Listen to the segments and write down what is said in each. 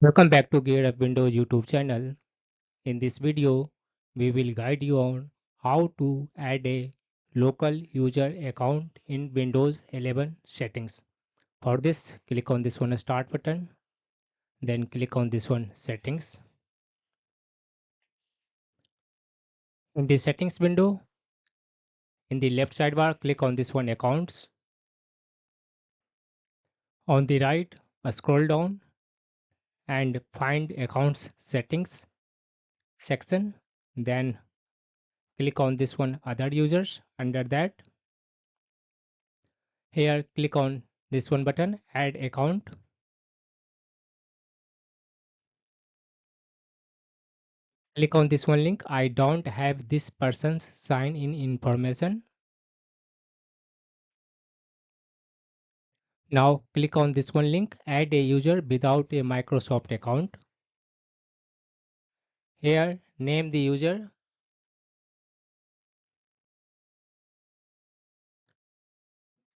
Welcome back to Gear Up Windows YouTube channel. In this video, we will guide you on how to add a local user account in Windows 11 settings. For this, click on this one Start button, then click on this one Settings. In the Settings window, in the left sidebar, click on this one Accounts. On the right, scroll down and find Accounts Settings section. Then click on this one Other Users. Under that, here click on this one button, Add Account. Click on this one link. I don't have this person's sign in information. Now click on this one link, add a user without a Microsoft account. Here name the user,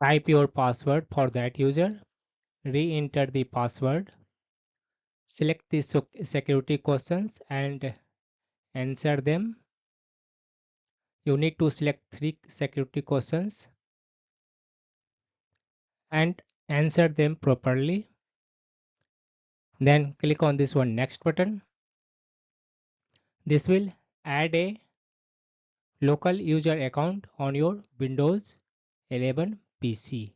type your password for that user, re-enter the password, select the security questions and answer them. You need to select 3 security questions and answer them properly. Then click on this one next button. This will add a local user account on your Windows 11 PC.